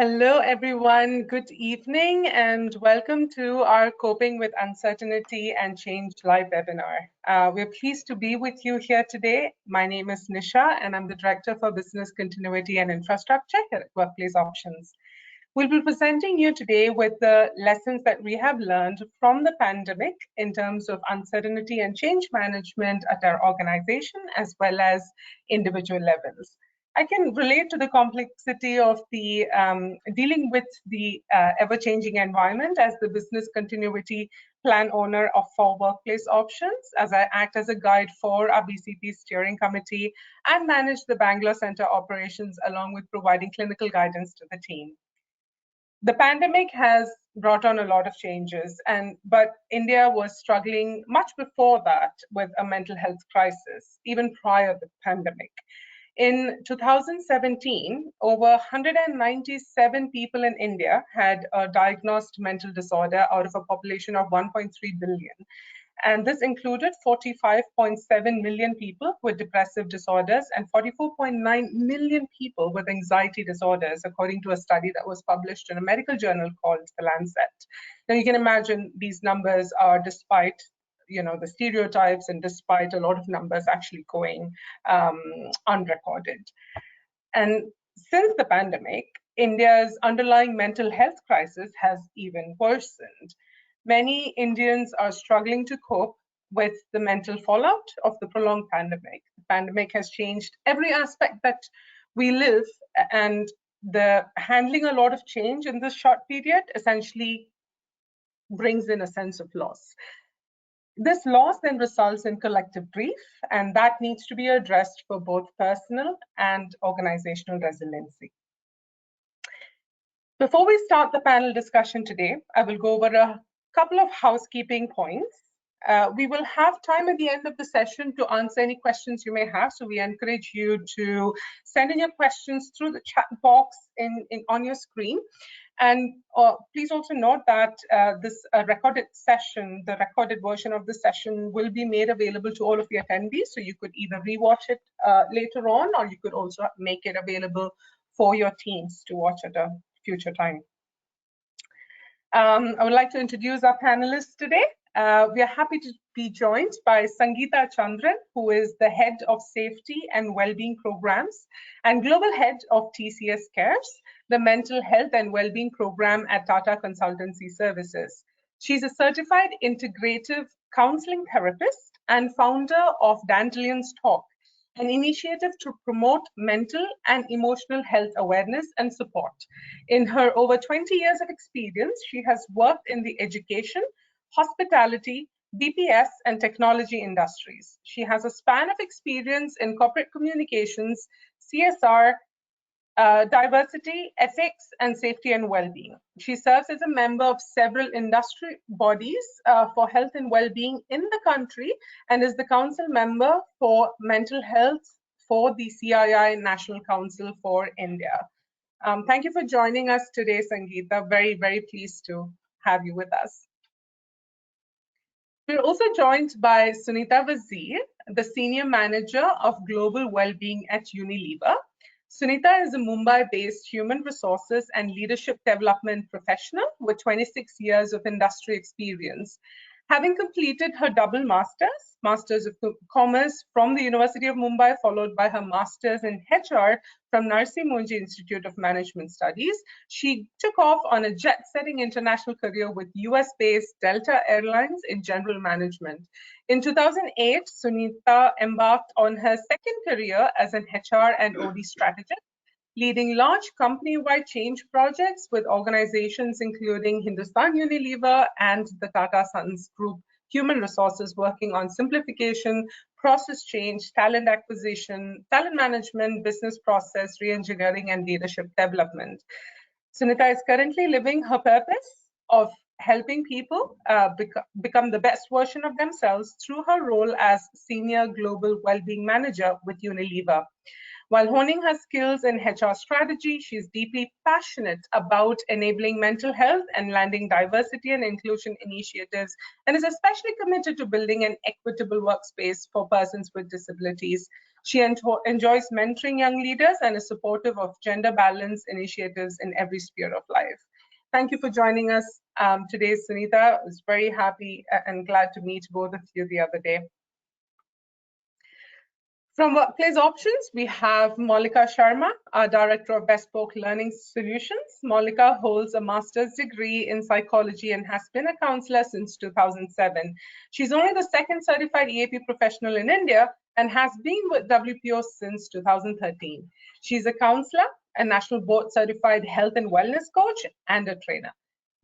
Hello, everyone. Good evening, and welcome to our Coping with Uncertainty and Change live webinar. We're pleased to be with you here today. My name is Nisha, and I'm the Director for Business Continuity and Infrastructure here at Workplace Options. We'll be presenting you today with the lessons that we have learned from the pandemic in terms of uncertainty and change management at our organization, as well as individual levels. I can relate to the complexity of the dealing with the ever-changing environment as the business continuity plan owner of 4 workplace options, as I act as a guide for our BCP steering committee and manage the Bangalore Center operations along with providing clinical guidance to the team. The pandemic has brought on a lot of changes, but India was struggling much before that with a mental health crisis, even prior to the pandemic. In 2017, over 197 people in India had a diagnosed mental disorder out of a population of 1.3 billion. And this included 45.7 million people with depressive disorders and 44.9 million people with anxiety disorders, according to a study that was published in a medical journal called The Lancet. Now you can imagine these numbers are despite the stereotypes and despite a lot of numbers actually going unrecorded. And since the pandemic, India's underlying mental health crisis has even worsened. Many Indians are struggling to cope with the mental fallout of the prolonged pandemic. The pandemic has changed every aspect that we live, and the handling a lot of change in this short period essentially brings in a sense of loss. This loss then results in collective grief, and that needs to be addressed for both personal and organizational resiliency. Before we start the panel discussion today, I will go over a couple of housekeeping points. We will have time at the end of the session to answer any questions you may have, so we encourage you to send in your questions through the chat box on your screen. And please also note that this recorded session, the recorded version of the session, will be made available to all of the attendees. So you could either rewatch it later on, or you could also make it available for your teams to watch at a future time. I would like to introduce our panelists today. We are happy to be joined by Sangeeta Chandran, who is the Head of Safety and Wellbeing Programs and Global Head of TCS Cares, the Mental Health and Wellbeing Program at Tata Consultancy Services. She's a certified integrative counseling therapist and founder of Dandelion's Talk, an initiative to promote mental and emotional health awareness and support. In her over 20 years of experience, she has worked in the education, hospitality, BPS, and technology industries. She has a span of experience in corporate communications, CSR, diversity, ethics, and safety and well-being. She serves as a member of several industry bodies for health and well-being in the country and is the council member for mental health for the CII National Council for India. Thank you for joining us today, Sangeeta. Very, very pleased to have you with us. We're also joined by Sunita Wazir, the Senior Manager of Global Wellbeing at Unilever. Sunita is a Mumbai-based human resources and leadership development professional with 26 years of industry experience. Having completed her double Masters of Commerce from the University of Mumbai, followed by her Masters in HR from Narsi Monjee Institute of Management Studies, she took off on a jet-setting international career with US-based Delta Airlines in general management. In 2008, Sunita embarked on her second career as an HR and OD strategist, leading large company-wide change projects with organizations including Hindustan Unilever and the Tata Sons Group Human Resources, working on simplification, process change, talent acquisition, talent management, business process, re-engineering, and leadership development. Sunita is currently living her purpose of helping people become the best version of themselves through her role as Senior Global Wellbeing Manager with Unilever. While honing her skills in HR strategy, she's deeply passionate about enabling mental health and landing diversity and inclusion initiatives, and is especially committed to building an equitable workspace for persons with disabilities. She enjoys mentoring young leaders and is supportive of gender balance initiatives in every sphere of life. Thank you for joining us today, Sunita. I was very happy and glad to meet both of you the other day. From Workplace Options, we have Maullika Sharma, our Director of Bespoke Learning Solutions. Maullika holds a master's degree in psychology and has been a counselor since 2007. She's only the second certified EAP professional in India and has been with WPO since 2013. She's a counselor, a national board certified health and wellness coach, and a trainer.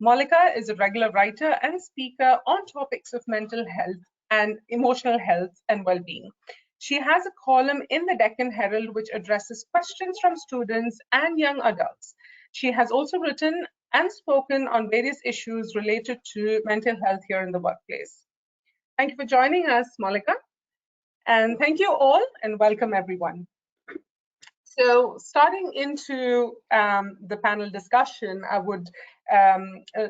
Maullika is a regular writer and speaker on topics of mental health and emotional health and well-being. She has a column in the Deccan Herald which addresses questions from students and young adults. She has also written and spoken on various issues related to mental health here in the workplace. Thank you for joining us, Maullika. And thank you all and welcome everyone. So starting into the panel discussion, I would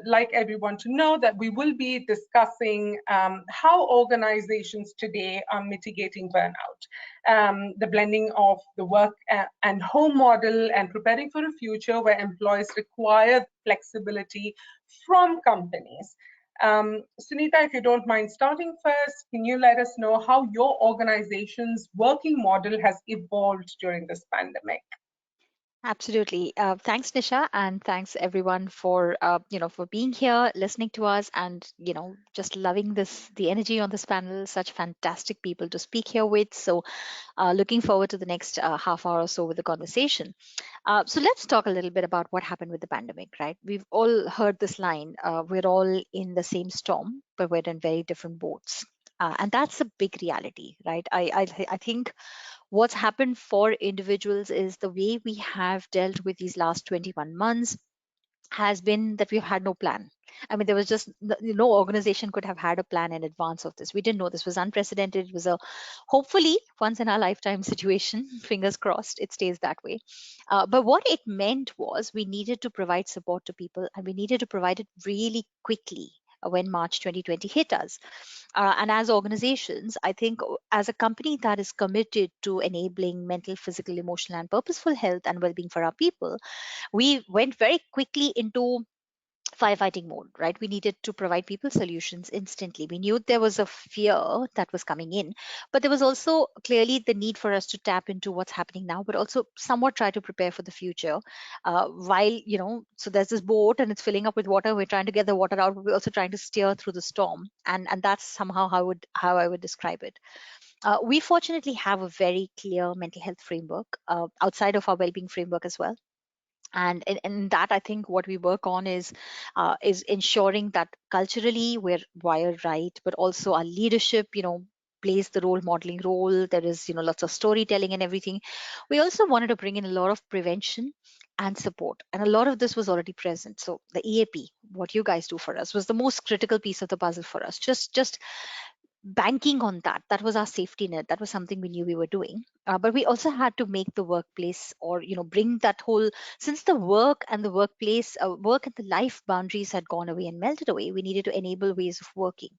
like everyone to know that we will be discussing how organizations today are mitigating burnout, the blending of the work and home model, and preparing for a future where employees require flexibility from companies. Sunita, if you don't mind starting first, can you let us know how your organization's working model has evolved during this pandemic? Absolutely. Thanks, Nisha, and thanks everyone for for being here, listening to us, and just loving the energy on this panel. Such fantastic people to speak here with. So, looking forward to the next half hour or so with the conversation. So let's talk a little bit about what happened with the pandemic, right? We've all heard this line: "We're all in the same storm, but we're in very different boats." And that's a big reality, right? I think what's happened for individuals is the way we have dealt with these last 21 months has been that we've had no plan. I mean, there was just no organization could have had a plan in advance of this. We didn't know this was unprecedented. It was a hopefully once in a lifetime situation. Fingers crossed it stays that way. But what it meant was we needed to provide support to people, and we needed to provide it really quickly when March 2020 hit us. And as organizations, I think as a company that is committed to enabling mental, physical, emotional, and purposeful health and well being for our people, we went very quickly into firefighting mode, right? We needed to provide people solutions instantly. We knew there was a fear that was coming in, but there was also clearly the need for us to tap into what's happening now, but also somewhat try to prepare for the future. While, so there's this boat and it's filling up with water. We're trying to get the water out, but we're also trying to steer through the storm. And that's somehow how I would describe it. We fortunately have a very clear mental health framework outside of our well-being framework as well, and in that I think what we work on is ensuring that culturally we're wired right, but also our leadership plays the role modeling role. There is lots of storytelling and everything. We also wanted to bring in a lot of prevention and support, and a lot of this was already present. So the EAP, what you guys do for us, was the most critical piece of the puzzle for us. Just banking on that was our safety net. That was something we knew we were doing. But we also had to make the workplace, or bring that whole, since the work and the workplace work and the life boundaries had gone away and melted away, we needed to enable ways of working.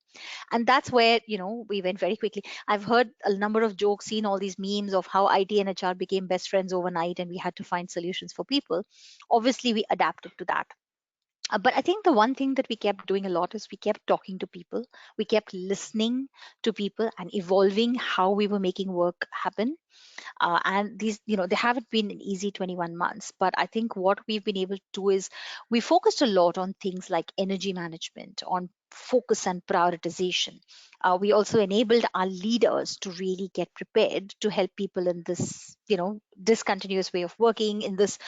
And that's where we went very quickly. I've heard a number of jokes, seen all these memes of how IT and HR became best friends overnight, and we had to find solutions for people. Obviously we adapted to that. But I think the one thing that we kept doing a lot is we kept talking to people, we kept listening to people and evolving how we were making work happen. And these, they haven't been an easy 21 months, but I think what we've been able to do is we focused a lot on things like energy management, on focus and prioritization. We also enabled our leaders to really get prepared to help people in this discontinuous way of working in this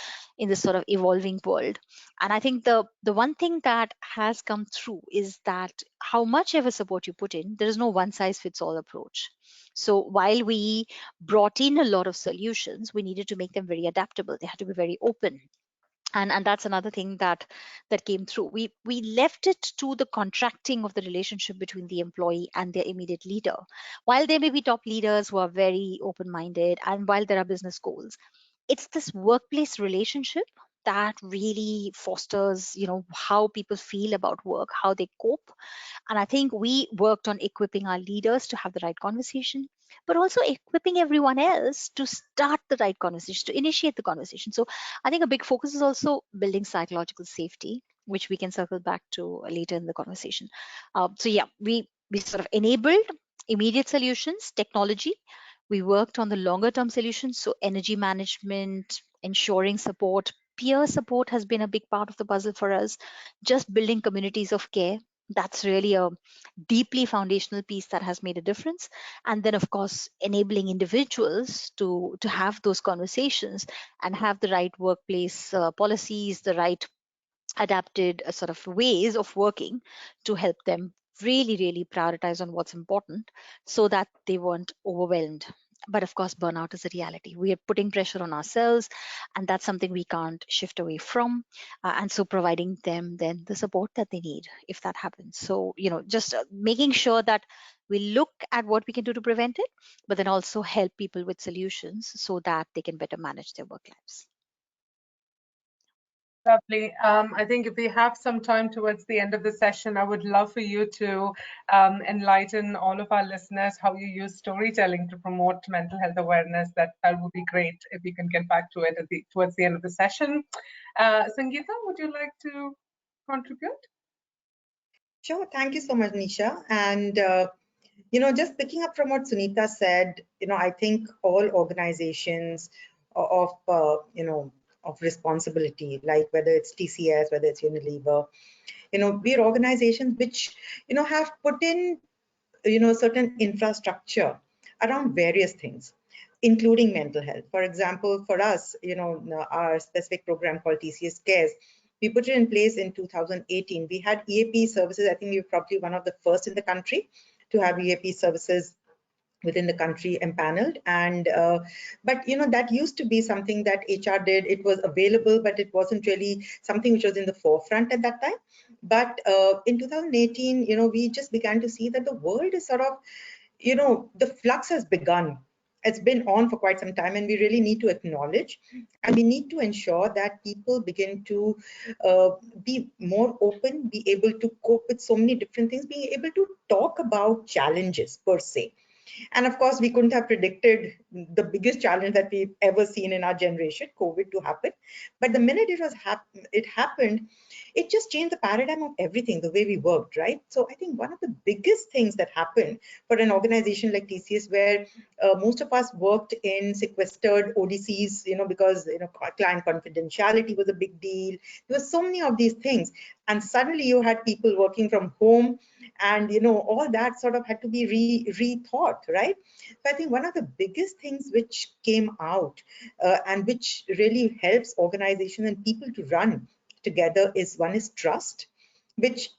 sort of evolving world. And I think the one thing that has come through is that how much ever support you put in, there is no one size fits all approach. So while we brought in a lot of solutions, we needed to make them very adaptable. They had to be very open. And that's another thing that came through. We left it to the contracting of the relationship between the employee and their immediate leader. While there may be top leaders who are very open minded, and while there are business goals, it's this workplace relationship that really fosters, how people feel about work, how they cope. And I think we worked on equipping our leaders to have the right conversation, but also equipping everyone else to start the right conversation, to initiate the conversation. So I think a big focus is also building psychological safety, which we can circle back to later in the conversation. So yeah, we sort of enabled immediate solutions, technology. We worked on the longer term solutions, so energy management, ensuring support. Peer support has been a big part of the puzzle for us. Just building communities of care, that's really a deeply foundational piece that has made a difference. And then of course enabling individuals to have those conversations and have the right workplace policies, the right adapted sort of ways of working to help them really prioritize on what's important so that they weren't overwhelmed. But of course burnout is a reality. We are putting pressure on ourselves, and that's something we can't shift away from. And so providing them then the support that they need if that happens. So just making sure that we look at what we can do to prevent it, but then also help people with solutions so that they can better manage their work lives. Lovely. I think if we have some time towards the end of the session, I would love for you to enlighten all of our listeners how you use storytelling to promote mental health awareness. That would be great if we can get back to it towards the end of the session. Sangeeta, would you like to contribute? Sure. Thank you so much, Nisha. And just picking up from what Sunita said, I think all organizations of responsibility, like whether it's TCS, whether it's Unilever, we're organizations which, have put in, certain infrastructure around various things, including mental health. For example, for us, our specific program called TCS Cares, we put it in place in 2018. We had EAP services. I think we were probably one of the first in the country to have EAP services within the country empaneled. And but that used to be something that HR did. It was available, but it wasn't really something which was in the forefront at that time. But in 2018, we just began to see that the world is sort of, the flux has begun. It's been on for quite some time, and we really need to acknowledge, and we need to ensure that people begin to be more open, be able to cope with so many different things, being able to talk about challenges per se. And of course, we couldn't have predicted the biggest challenge that we've ever seen in our generation, COVID, to happen. But the minute it happened, it just changed the paradigm of everything, the way we worked, right? So I think one of the biggest things that happened for an organization like TCS, where most of us worked in sequestered ODCs, because client confidentiality was a big deal. There were so many of these things, and suddenly you had people working from home, and all that sort of had to be rethought, right? So I think one of the biggest things which came out and which really helps organizations and people to run together is, one is trust, which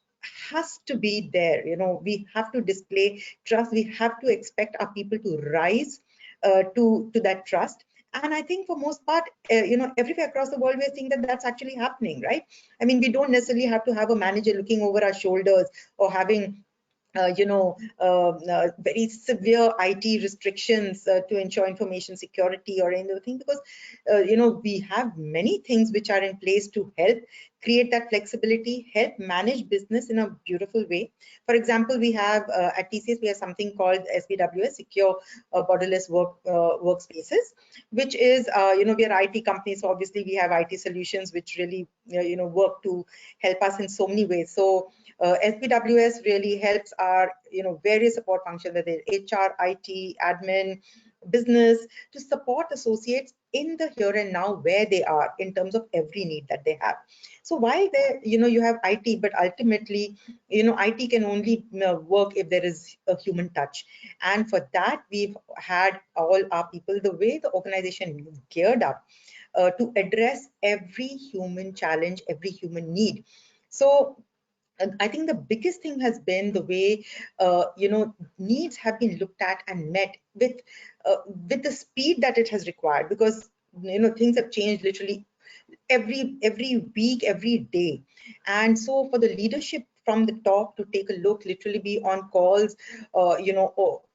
has to be there. We have to display trust. We have to expect our people to rise to that trust. And I think for most part, everywhere across the world, we're seeing that that's actually happening, right? I mean, we don't necessarily have to have a manager looking over our shoulders or having very severe IT restrictions to ensure information security or anything, because we have many things which are in place to help create that flexibility, help manage business in a beautiful way. For example, we have at TCS, we have something called SBWS, Secure Borderless Workspaces, which is, we are IT companies, so obviously we have IT solutions which really, work to help us in so many ways. So SBWS really helps our, various support functions, whether it's HR, IT, admin, business, to support associates in the here and now where they are in terms of every need that they have. So while there, you have IT, but ultimately, IT can only work if there is a human touch. And for that, we've had all our people, the way the organization geared up to address every human challenge, every human need. So I think the biggest thing has been the way, needs have been looked at and met with the speed that it has required, because, things have changed literally every week, every day. And so for the leadership from the top to take a look, literally be on calls,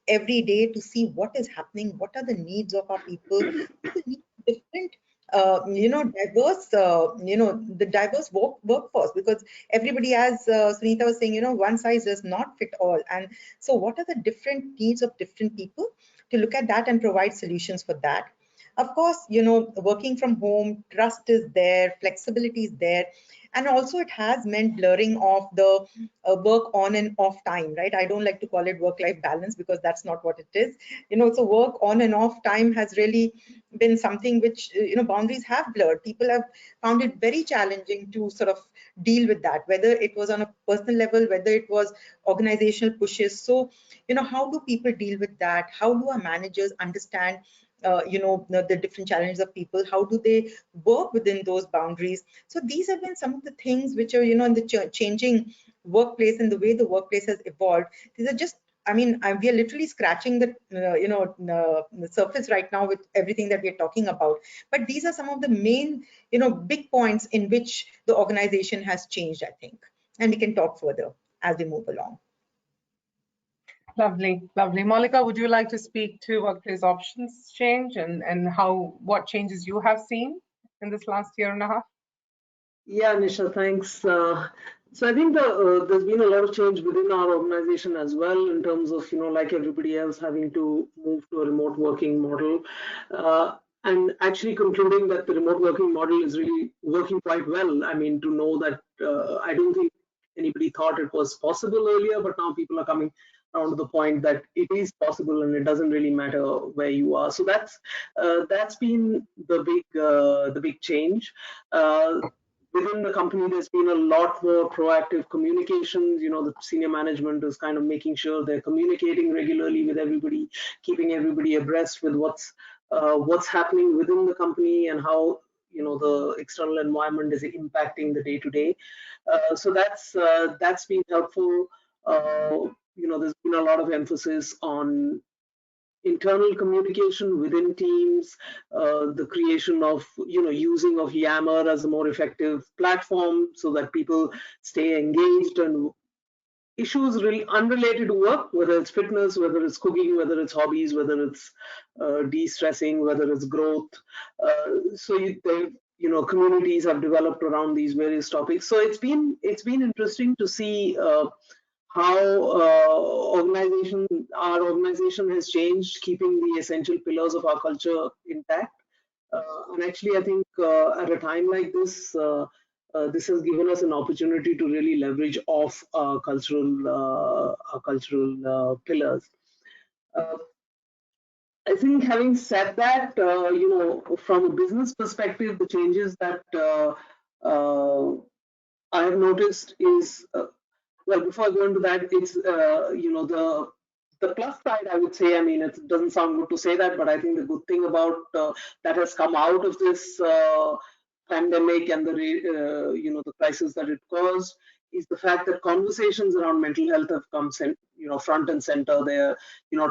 every day to see what is happening, what are the needs of our people, the need different diverse, the diverse workforce, because everybody, as Sunita was saying, one size does not fit all. And so what are the different needs of different people, to look at that and provide solutions for that. Of course, working from home, trust is there, flexibility is there. And also it has meant blurring of the work on and off time, right? I don't like to call it work-life balance, because that's not what it is. So work on and off time has really been something which, boundaries have blurred. People have found it very challenging to sort of deal with that, whether it was on a personal level, whether it was organizational pushes. So, how do people deal with that? How do our managers understand the different challenges of people? How do they work within those boundaries? So these have been some of the things which are, in the changing workplace and the way the workplace has evolved. These are just, we are literally scratching the surface right now with everything that we're talking about. But these are some of the main, big points in which the organization has changed, I think. And we can talk further as we move along. Lovely, lovely. Maullika, would you like to speak to workplace options change and what changes you have seen in this last year and a half? Yeah, Nisha, thanks. So I think there's been a lot of change within our organization as well, in terms of, like everybody else, having to move to a remote working model. And actually concluding that the remote working model is really working quite well. I mean, to know that I don't think anybody thought it was possible earlier, but now people are coming around to the point that it is possible and it doesn't really matter where you are. So that's been the big change. Within the company, there's been a lot more proactive communications. The senior management is kind of making sure they're communicating regularly with everybody, keeping everybody abreast with what's happening within the company and how the external environment is impacting the day to day. So that's been helpful. There's been a lot of emphasis on internal communication within teams, the creation of, using of Yammer as a more effective platform so that people stay engaged, and issues really unrelated to work, whether it's fitness, whether it's cooking, whether it's hobbies, whether it's de-stressing, whether it's growth. Communities have developed around these various topics. So it's been interesting to see how our organization has changed, keeping the essential pillars of our culture intact. And actually, I think at a time like this, this has given us an opportunity to really leverage off our cultural pillars. I think, having said that, from a business perspective, the changes that I have noticed is, well, before I go into that, it's the plus side, I would say. I mean, it doesn't sound good to say that, but I think the good thing about that has come out of this pandemic and the crisis that it caused is the fact that conversations around mental health have come front and center. They're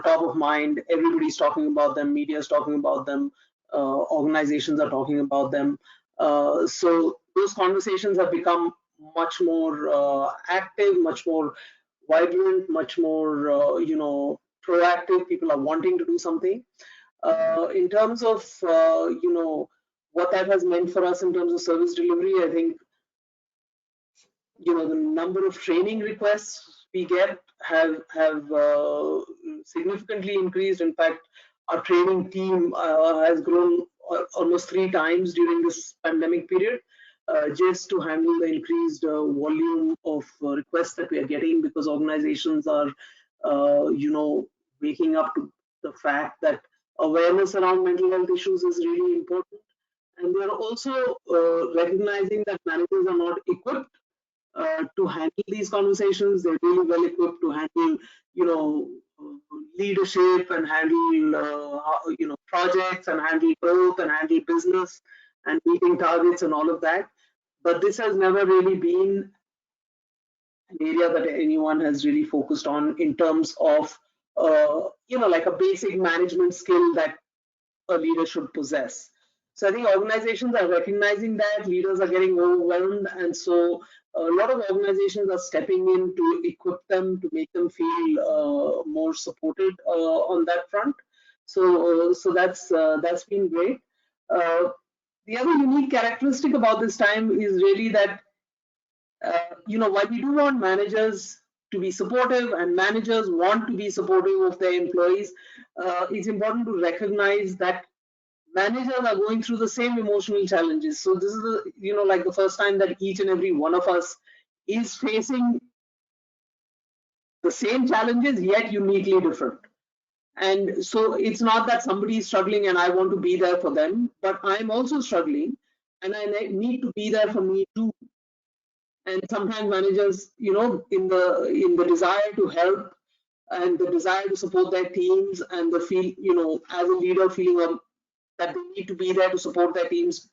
top of mind. Everybody's talking about them. Media's talking about them. Organizations are talking about them. So those conversations have become much more active, much more vibrant, much more proactive. People are wanting to do something. In terms of what that has meant for us in terms of service delivery, I think the number of training requests we get have significantly increased. In fact, our training team has grown almost 3 times during this pandemic period, just to handle the increased volume of requests that we are getting, because organizations are waking up to the fact that awareness around mental health issues is really important, and they are also recognizing that managers are not equipped to handle these conversations. They're really well equipped to handle, leadership, and handle, projects, and handle growth, and handle business, and meeting targets, and all of that. But this has never really been an area that anyone has really focused on in terms of, like a basic management skill that a leader should possess. So I think organizations are recognizing that, leaders are getting overwhelmed, and so a lot of organizations are stepping in to equip them, to make them feel more supported on that front. So that's been great. The other unique characteristic about this time is really that while we do want managers to be supportive and managers want to be supportive of their employees, it's important to recognize that managers are going through the same emotional challenges. So this is like the first time that each and every one of us is facing the same challenges, yet uniquely different. And so it's not that somebody is struggling and I want to be there for them, but I'm also struggling and I need to be there for me too. And sometimes managers, in the desire to help and the desire to support their teams and the feel, as a leader feeling that they need to be there to support their teams,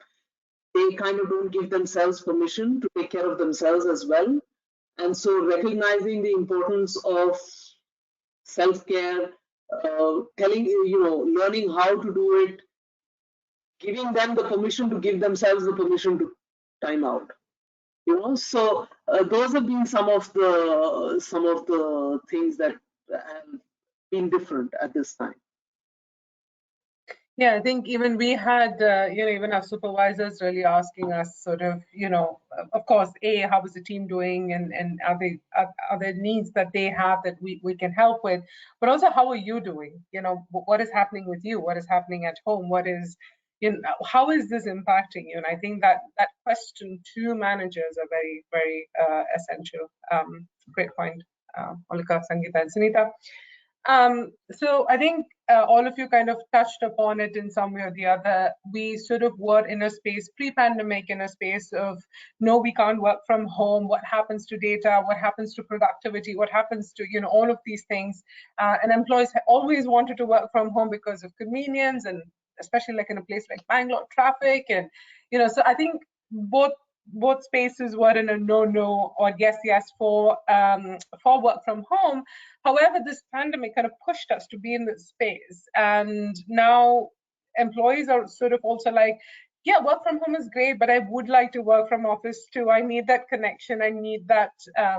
they kind of don't give themselves permission to take care of themselves as well. And so recognizing the importance of self-care, learning how to do it, giving them the permission to give themselves the permission to time out. So those have been some of the things that have been different at this time. Yeah, I think even we had, even our supervisors really asking us sort of, of course, how is the team doing, and are there needs that they have that we can help with, but also how are you doing? What is happening with you? What is happening at home? What is, how is this impacting you? And I think that question to managers are very, very essential. Great point, Maullika, Sangeeta, and Sunita. So I think all of you kind of touched upon it in some way or the other. We sort of were in a space pre-pandemic, in a space of, no, we can't work from home. What happens to data? What happens to productivity? What happens to, all of these things? And employees always wanted to work from home because of convenience, and especially like in a place like Bangalore, traffic. And, so I think both spaces were in a no or yes for work from home. However, this pandemic kind of pushed us to be in this space, and now employees are sort of also like, yeah, work from home is great, but I would like to work from office too. I need that connection. I need that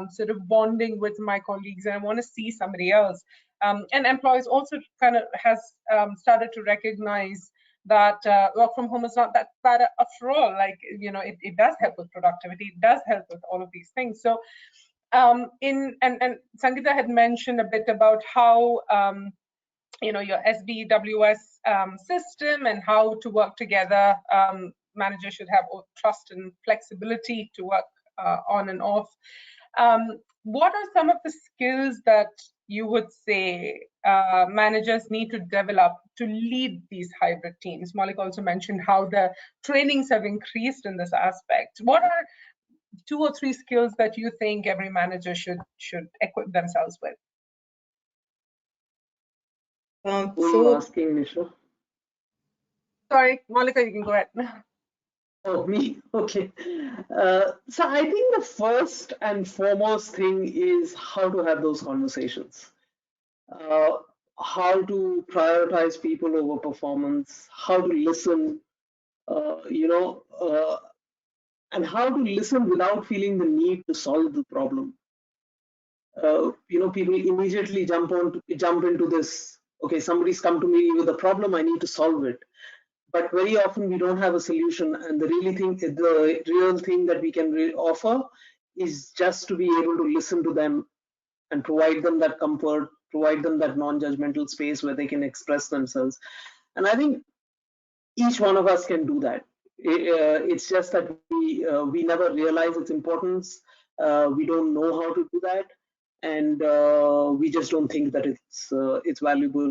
sort of bonding with my colleagues, and I want to see somebody else. And employees also kind of has started to recognize that work from home is not that bad after all. Like, it does help with productivity. It does help with all of these things. So and Sangeeta had mentioned a bit about how your SBWS system and how to work together. Managers should have trust and flexibility to work on and off. What are some of the skills that you would say managers need to develop to lead these hybrid teams? Monika also mentioned how the trainings have increased in this aspect. What are 2 or 3 skills that you think every manager should equip themselves with? So asking, Nisha? Sorry, Monika, you can go ahead. Oh, me? Okay. So I think the first and foremost thing is how to have those conversations. How to prioritize people over performance, how to listen, and how to listen without feeling the need to solve the problem. People immediately jump into this. Okay, somebody's come to me with a problem, I need to solve it. But very often we don't have a solution, and the real thing that we can offer is just to be able to listen to them and provide them that comfort, provide them that non-judgmental space where they can express themselves. And I think each one of us can do that. It's just that we never realize its importance. We don't know how to do that, and we just don't think that it's valuable.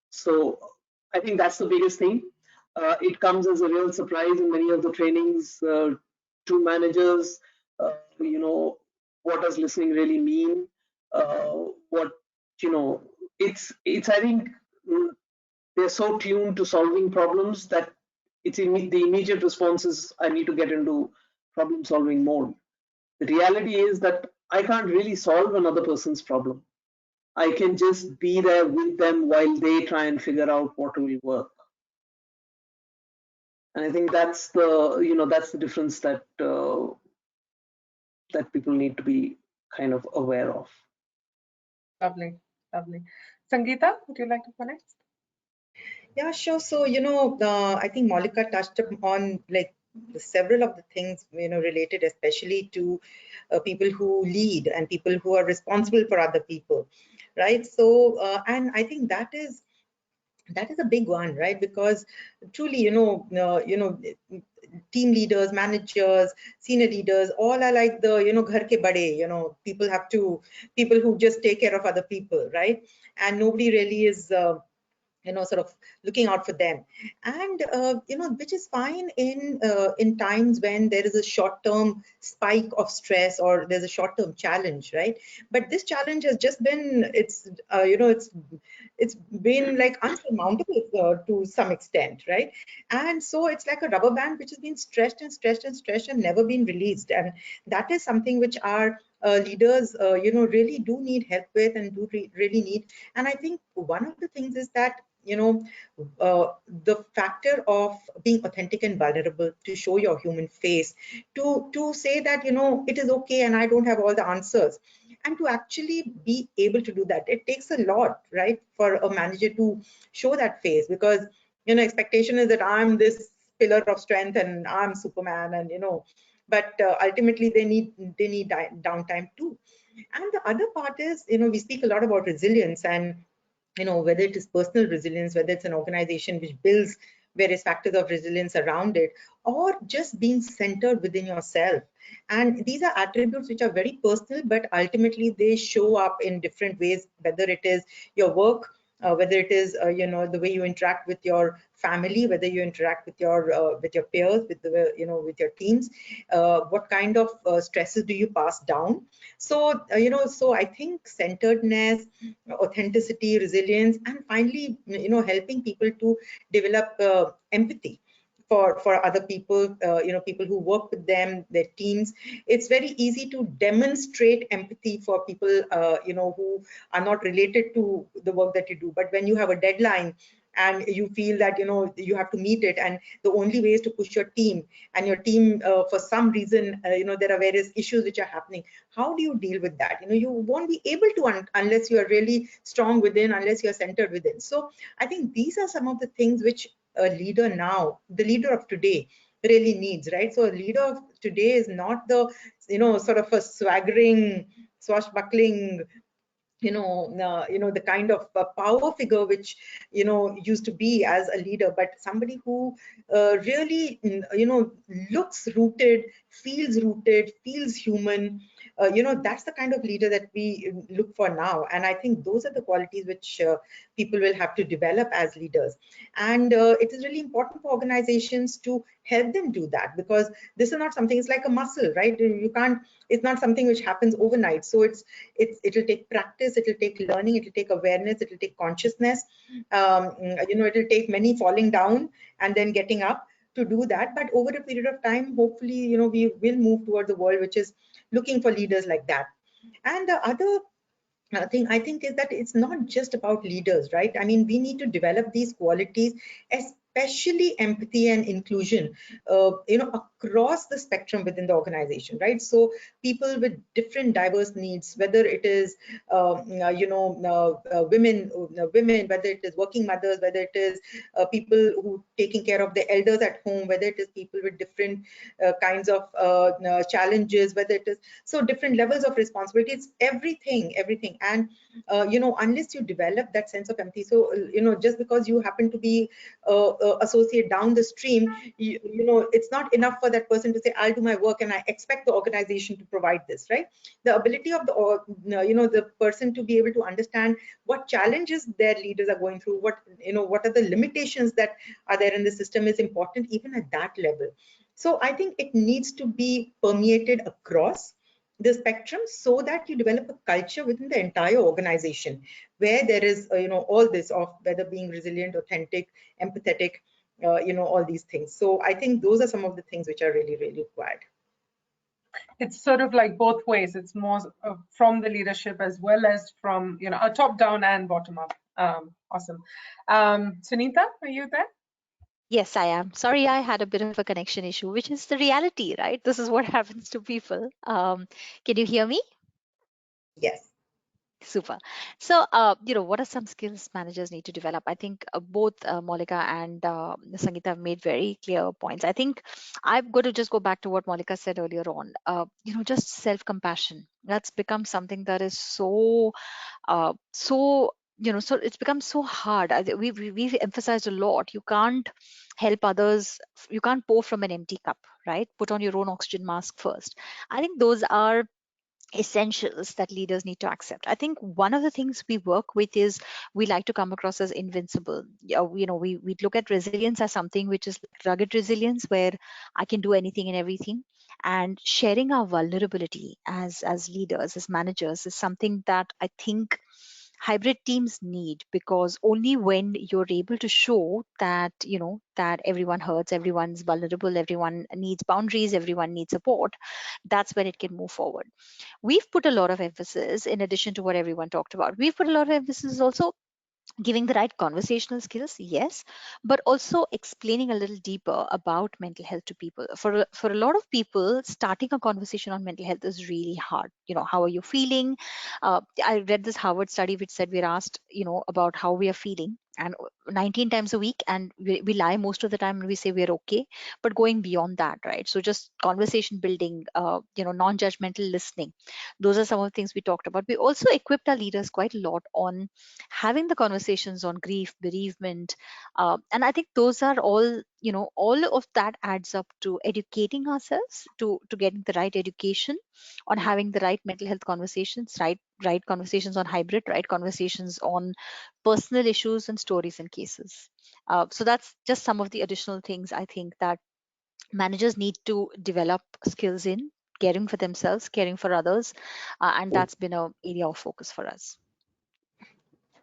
So I think that's the biggest thing. It comes as a real surprise in many of the trainings to managers. What does listening really mean? It's I think they're so tuned to solving problems that the immediate response is, I need to get into problem solving mode. The reality is that I can't really solve another person's problem. I can just be there with them while they try and figure out what will work. And I think that's the difference that that people need to be kind of aware of. Lovely, lovely. Sangeeta, would you like to go next? Yeah, sure. So, I think Maullika touched upon like several of the things, related especially to people who lead and people who are responsible for other people, right? So, and I think that is a big one, right? Because truly, team leaders, managers, senior leaders, all are like the, ghar ke bade, people who just take care of other people, right? And nobody really is, sort of looking out for them, and which is fine in times when there is a short-term spike of stress or there's a short-term challenge, right? But this challenge has just been it's been like unsurmountable to some extent, right? And so it's like a rubber band which has been stretched and stretched and stretched and never been released, and that is something which our leaders really do need help with and do really need. And I think one of the things is that the factor of being authentic and vulnerable, to show your human face, to say that it is okay and I don't have all the answers, and to actually be able to do that. It takes a lot, right, for a manager to show that face, because expectation is that I'm this pillar of strength and I'm Superman, and but ultimately they need downtime too. And the other part is, we speak a lot about resilience, and whether it is personal resilience, whether it's an organization which builds various factors of resilience around it, or just being centered within yourself. And these are attributes which are very personal, but ultimately they show up in different ways, whether it is your work, whether it is the way you interact with your family, whether you interact with your peers, with your teams, what kind of stresses do you pass down. So so I think centeredness, authenticity, resilience, and finally, helping people to develop empathy for other people, people who work with them, their teams. It's very easy to demonstrate empathy for people, who are not related to the work that you do. But when you have a deadline and you feel that you have to meet it, and the only way is to push your team, and your team for some reason there are various issues which are happening, how do you deal with that? You won't be able to unless you are really strong within, unless you're centered within. So I think these are some of the things which a leader now, the leader of today, really needs, right? So a leader of today is not the sort of a swaggering, swashbuckling, the kind of power figure which used to be as a leader, but somebody who really looks rooted, feels human. That's the kind of leader that we look for now, and I think those are the qualities which people will have to develop as leaders. And it is really important for organizations to help them do that, because this is not something, it's like a muscle, right? You can't, it's not something which happens overnight. So it'll take practice, it'll take learning, it'll take awareness, it'll take consciousness. It'll take many falling down and then getting up to do that. But over a period of time, hopefully, we will move towards a world which is looking for leaders like that. And the other thing I think is that it's not just about leaders, right? I mean, we need to develop these qualities, especially empathy and inclusion, across the spectrum within the organization, right? So people with different diverse needs, whether it is, women, whether it is working mothers, whether it is people who taking care of the elders at home, whether it is people with different kinds of challenges, whether it is so different levels of responsibilities, everything. And unless you develop that sense of empathy, so just because you happen to be associate down the stream, it's not enough for that person to say, I'll do my work and I expect the organization to provide this, right? The ability of the person to be able to understand what challenges their leaders are going through, what are the limitations that are there in the system, is important even at that level. So I think it needs to be permeated across the spectrum, so that you develop a culture within the entire organization where there is all this of whether being resilient, authentic, empathetic, all these things. So I think those are some of the things which are really, really required. It's sort of like both ways. It's more from the leadership as well as from a top down and bottom up. Awesome. Sunita, are you there? Yes, I am. Sorry, I had a bit of a connection issue, which is the reality, right? This is what happens to people. Can you hear me? Yes. Super. So, what are some skills managers need to develop? I think both Monika and Sangeeta have made very clear points. I think I've got to just go back to what Monika said earlier on. Just self-compassion. That's become something that is so it's become so hard. We've emphasized a lot. You can't help others. You can't pour from an empty cup, right? Put on your own oxygen mask first. I think those are essentials that leaders need to accept. I think one of the things we work with is we like to come across as invincible. Yeah, we look at resilience as something which is rugged resilience, where I can do anything and everything. And sharing our vulnerability as leaders, as managers, is something that I think hybrid teams need, because only when you're able to show that that everyone hurts, everyone's vulnerable, everyone needs boundaries, everyone needs support, that's when it can move forward. We've put a lot of emphasis, in addition to what everyone talked about, we've put a lot of emphasis also giving the right conversational skills, yes, but also explaining a little deeper about mental health to people. For a lot of people, starting a conversation on mental health is really hard. How are you feeling? I read this Harvard study which said we're asked about how we are feeling, and 19 times a week, and we lie most of the time and we say we're okay. But going beyond that, right, so just conversation building, non-judgmental listening, those are some of the things we talked about. We also equipped our leaders quite a lot on having the conversations on grief, bereavement, and I think those are all of that adds up to educating ourselves, to getting the right education on having the right mental health conversations, right conversations on hybrid, right conversations on personal issues and stories and cases. So that's just some of the additional things I think that managers need to develop skills in: caring for themselves, caring for others, and that's been an area of focus for us.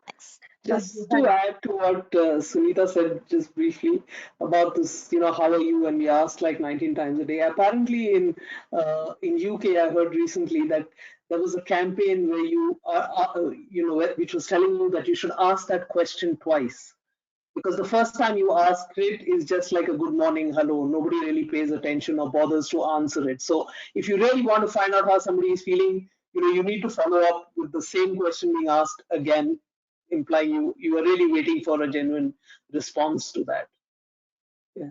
Thanks. Thank you. Just to add to what Sunita said just briefly about this, how are you? And we asked like 19 times a day. Apparently, in UK, I heard recently that there was a campaign where which was telling you that you should ask that question twice, because the first time you ask it is just like a good morning, hello. Nobody really pays attention or bothers to answer it. So if you really want to find out how somebody is feeling, you need to follow up with the same question being asked again, implying you are really waiting for a genuine response to that. Yeah.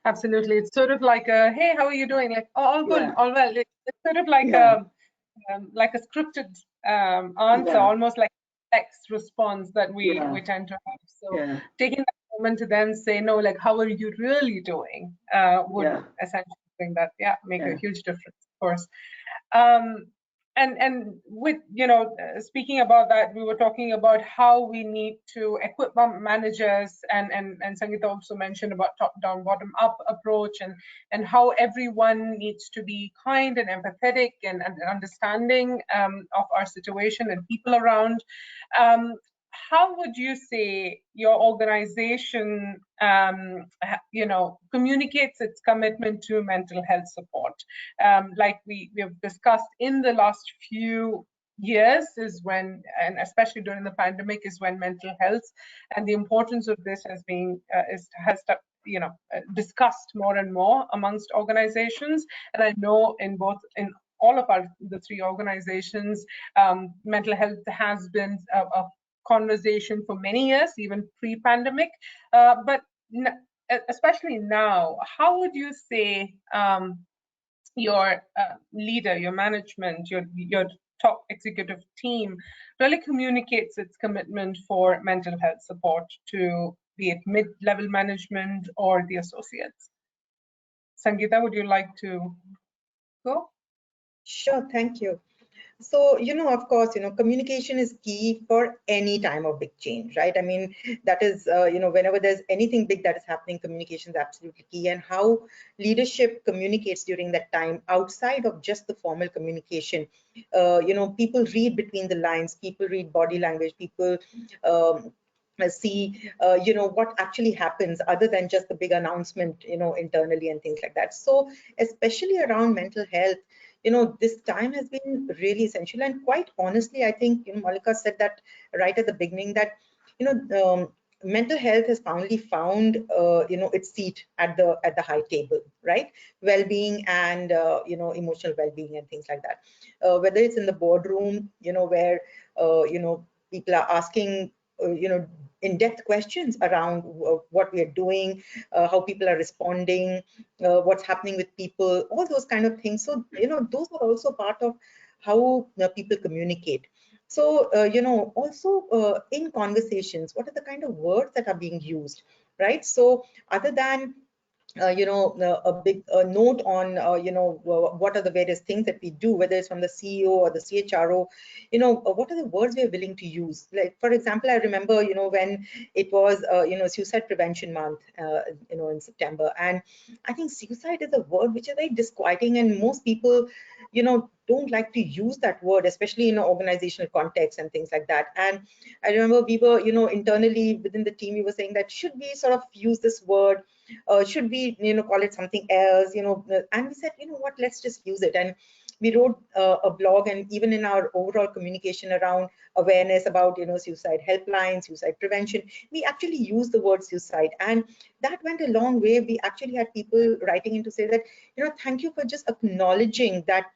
Absolutely. It's sort of like a, hey, how are you doing? Like, oh, all good, Yeah. all well. It's sort of like Yeah. a scripted answer, Yeah. almost like text response that we Yeah. tend to have. So Yeah. taking that moment to then say, no, like, how are you really doing, would Yeah. essentially bring that, make a Yeah. huge difference, of course. Um, and with speaking about that, we were talking about how we need to equip our managers, and Sangeeta also mentioned about top-down, bottom-up approach, and how everyone needs to be kind and empathetic and understanding of our situation and people around. How would you say your organization communicates its commitment to mental health support? Like we have discussed in the last few years, is when, and especially during the pandemic, is when mental health and the importance of this discussed more and more amongst organizations. And I know in all of the three organizations, mental health has been a conversation for many years, even pre-pandemic. But especially now, how would you say your leader, your management, your top executive team really communicates its commitment for mental health support to, be it mid-level management or the associates? Sangeeta, would you like to go? Sure, thank you. So, of course, communication is key for any time of big change, right? I mean, that is, whenever there's anything big that is happening, communication is absolutely key. And how leadership communicates during that time, outside of just the formal communication, people read between the lines, people read body language, people see, what actually happens other than just the big announcement, internally and things like that. So, especially around mental health, this time has been really essential. And quite honestly, I think, Maullika said that right at the beginning, that, mental health has finally found its seat at the high table, right? Well-being and emotional well-being and things like that. Whether it's in the boardroom, where people are asking in-depth questions around what we are doing, how people are responding, what's happening with people, all those kind of things. So those are also part of how people communicate. So, also in conversations, what are the kind of words that are being used, right? So other than a big note on, what are the various things that we do, whether it's from the CEO or the CHRO, what are the words we are willing to use? Like, for example, I remember, when it was, Suicide Prevention Month, in September. And I think suicide is a word which is very disquieting, and most people, don't like to use that word, especially in an organizational context and things like that. And I remember we were, internally within the team, we were saying that should we sort of use this word? Should we, call it something else? And we said, what, let's just use it. And we wrote a blog, and even in our overall communication around awareness about, suicide helpline, suicide prevention, we actually used the word suicide, and that went a long way. We actually had people writing in to say that, thank you for just acknowledging that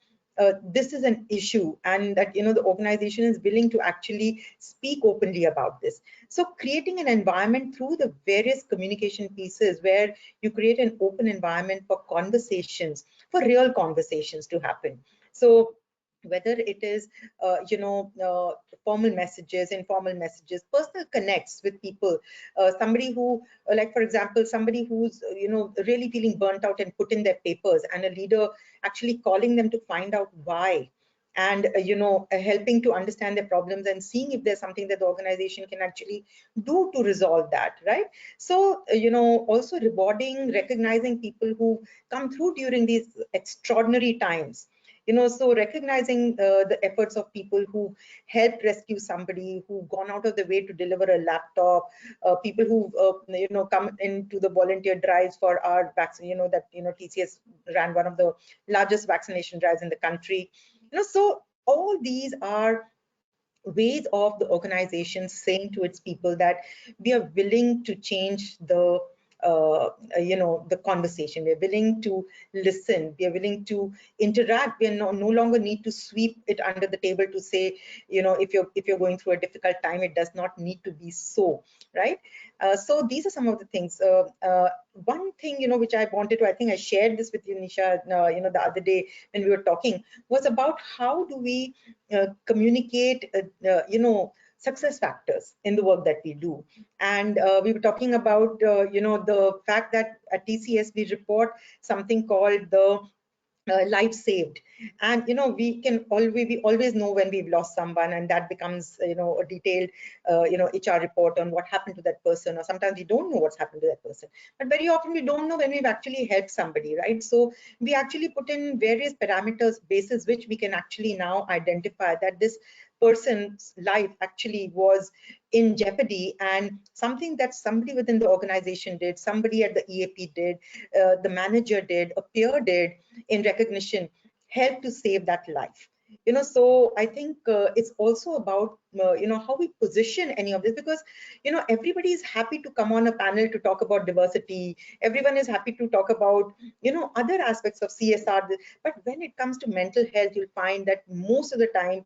this is an issue, and that the organization is willing to actually speak openly about this. So creating an environment through the various communication pieces where you create an open environment for conversations, for real conversations to happen. So whether it is formal messages, informal messages, personal connects with people, somebody who like, for example, somebody who's really feeling burnt out and put in their papers, and a leader actually calling them to find out why, and helping to understand their problems and seeing if there's something that the organization can actually do to resolve that, right? So also rewarding, recognizing people who come through during these extraordinary times. So recognizing the efforts of people who helped rescue somebody, who gone out of the way to deliver a laptop, people who come into the volunteer drives for our vaccine, that TCS ran one of the largest vaccination drives in the country. So all these are ways of the organization saying to its people that we are willing to change the conversation. We're willing to listen. We are willing to interact. We are no longer need to sweep it under the table to say, if you're going through a difficult time, it does not need to be so, right? So these are some of the things. One thing, which I wanted to, I think I shared this with you, Nisha, the other day when we were talking, was about how do we communicate, success factors in the work that we do. And we were talking about, the fact that at TCS we report something called the life saved, and we always know when we've lost someone, and that becomes a detailed HR report on what happened to that person, or sometimes we don't know what's happened to that person, but very often we don't know when we've actually helped somebody, right? So we actually put in various parameters basis which we can actually now identify that this person's life actually was in jeopardy, and something that somebody within the organization did, somebody at the EAP did, the manager did, a peer did, in recognition, help to save that life. So I think it's also about how we position any of this, because everybody is happy to come on a panel to talk about diversity, everyone is happy to talk about other aspects of CSR, but when it comes to mental health, you'll find that most of the time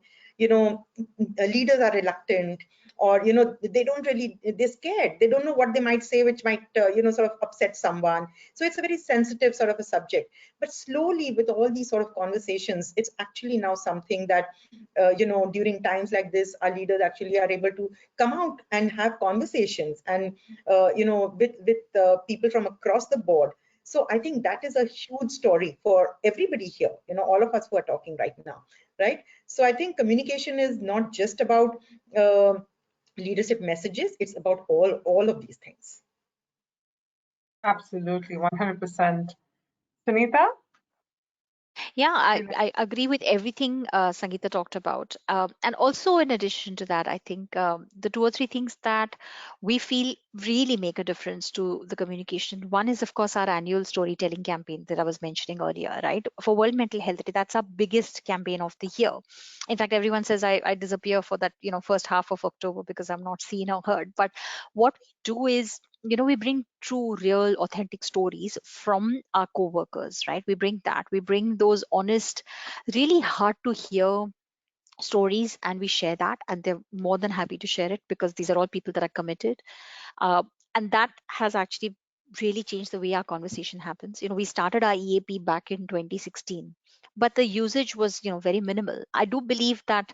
leaders are reluctant, or they don't really, they're scared, they don't know what they might say which might sort of upset someone. So it's a very sensitive sort of a subject, but slowly with all these sort of conversations, it's actually now something that during times like this, our leaders actually are able to come out and have conversations, and with people from across the board. So I think that is a huge story for everybody here, all of us who are talking right now, right? So I think communication is not just about leadership messages, it's about all of these things. Absolutely, 100%. Sunita? Yeah, You know, I agree with everything Sangeeta talked about. And also, in addition to that, I think the two or three things that we feel really make a difference to the communication. One is, of course, our annual storytelling campaign that I was mentioning earlier, right? For World Mental Health Day, that's our biggest campaign of the year. In fact, everyone says I disappear for that, first half of October because I'm not seen or heard. But what we do is, we bring true, real, authentic stories from our co-workers, right? We bring those honest, really hard to hear stories, and we share that, and they're more than happy to share it because these are all people that are committed. uh, and that has actually really changed the way our conversation happens. We started our EAP back in 2016, but the usage was, very minimal. I do believe that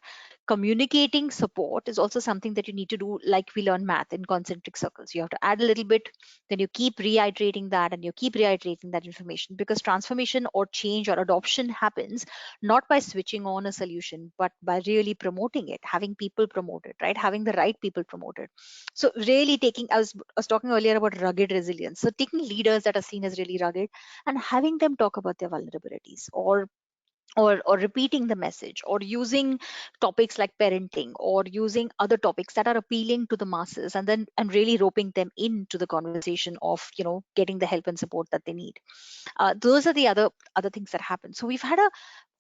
communicating support is also something that you need to do, like we learn math in concentric circles. You have to add a little bit, then you keep reiterating that, and you keep reiterating that information, because transformation or change or adoption happens not by switching on a solution, but by really promoting it, having people promote it, right? Having the right people promote it. So really I was talking earlier about rugged resilience. So taking leaders that are seen as really rugged and having them talk about their vulnerabilities, or repeating the message, or using topics like parenting, or using other topics that are appealing to the masses, and really roping them into the conversation of, getting the help and support that they need. Those are the other things that happen. So we've had a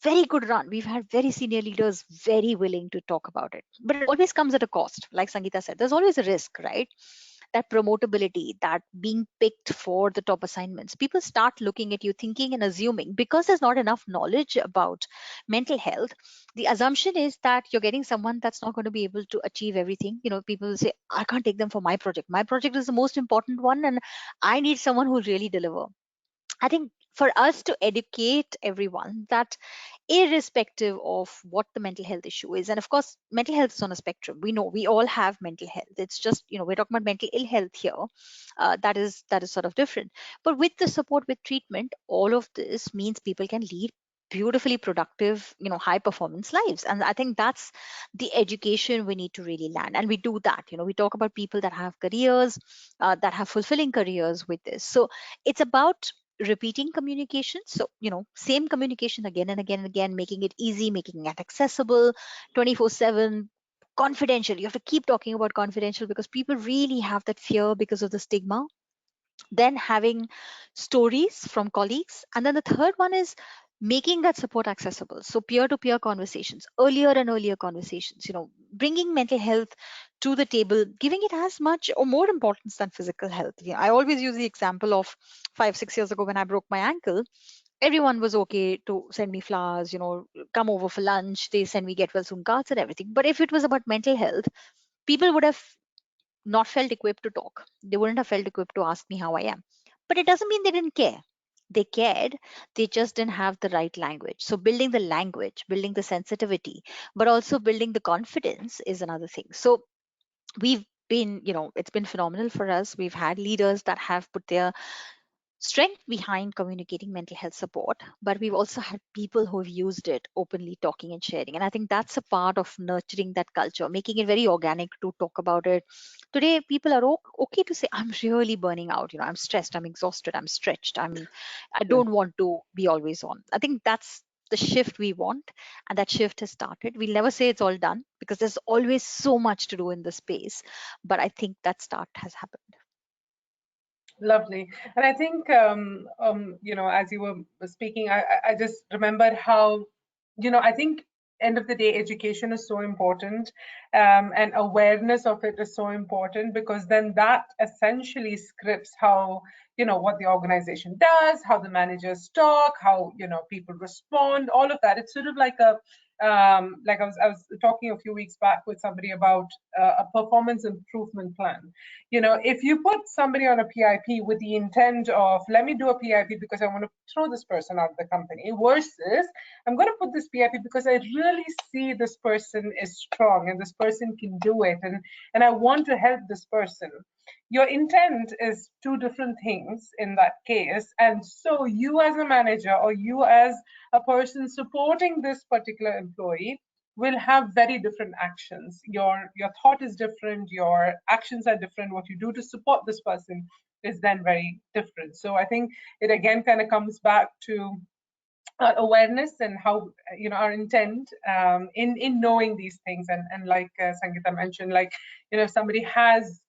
very good run. We've had very senior leaders very willing to talk about it, but it always comes at a cost. Like Sangeeta said, there's always a risk, right? That promotability, that being picked for the top assignments, people start looking at you thinking and assuming, because there's not enough knowledge about mental health, the assumption is that you're getting someone that's not going to be able to achieve everything. People will say, I can't take them for my project is the most important one, and I need someone who really deliver. I think for us to educate everyone that, irrespective of what the mental health issue is, and of course, mental health is on a spectrum. We know we all have mental health. It's just, we're talking about mental ill health here. That is sort of different. But with the support, with treatment, all of this means people can lead beautifully productive, high performance lives. And I think that's the education we need to really land. And we do that. We talk about people that have careers, that have fulfilling careers with this. So it's about repeating communication. So, same communication again and again and again, making it easy, making it accessible, 24/7, confidential. You have to keep talking about confidential because people really have that fear because of the stigma. Then having stories from colleagues. And then the third one is making that support accessible. So peer to peer conversations, earlier and earlier conversations, bringing mental health to the table, giving it as much or more importance than physical health. I always use the example of 5-6 years ago when I broke my ankle. Everyone was okay to send me flowers, come over for lunch, they send me get well soon cards and everything. But if it was about mental health, people would have not felt equipped to talk. They wouldn't have felt equipped to ask me how I am. But it doesn't mean they didn't care. They cared, they just didn't have the right language. So building the language, building the sensitivity, but also building the confidence is another thing. So we've been, it's been phenomenal for us. We've had leaders that have put their strength behind communicating mental health support, but we've also had people who've used it openly, talking and sharing. And I think that's a part of nurturing that culture, making it very organic to talk about it. Today, people are okay to say, I'm really burning out. I'm stressed, I'm exhausted, I'm stretched, I Yeah. don't want to be always on. I think that's the shift we want, and that shift has started. We'll never say it's all done because there's always so much to do in the space, but I think that start has happened. lovely. And I think, as you were speaking, I just remembered how, I think end of the day, education is so important, and awareness of it is so important, because then that essentially scripts how, what the organization does, how the managers talk, how, people respond, all of that. It's sort of like like I was talking a few weeks back with somebody about a performance improvement plan. If you put somebody on a PIP with the intent of, let me do a PIP because I want to throw this person out of the company, versus I'm going to put this PIP because I really see this person is strong and this person can do it, and I want to help this person. Your intent is two different things in that case. And so you as a manager, or you as a person supporting this particular employee, will have very different actions. Your thought is different, your actions are different. What you do to support this person is then very different. So I think it again kind of comes back to awareness and how, our intent in knowing these things. And like Sangeeta mentioned, like, if somebody has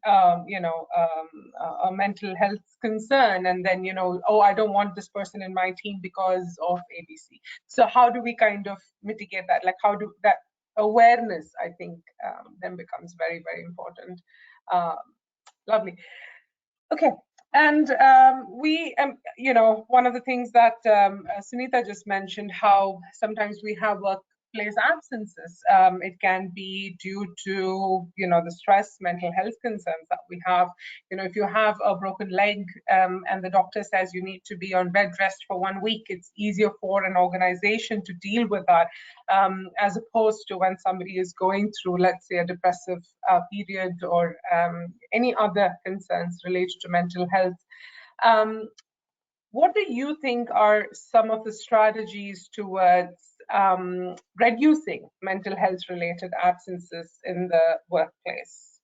a mental health concern, and then, oh, I don't want this person in my team because of ABC. So how do we kind of mitigate that? Like, how do that awareness, I think, then becomes very, very important. Lovely. Okay. And one of the things that Sunita just mentioned, how sometimes we have workplace absences. It can be due to, the stress, mental health concerns that we have. If you have a broken leg and the doctor says you need to be on bed rest for 1 week, it's easier for an organization to deal with that, as opposed to when somebody is going through, let's say, a depressive period, or any other concerns related to mental health. What do you think are some of the strategies towards reducing mental health related absences in the workplace?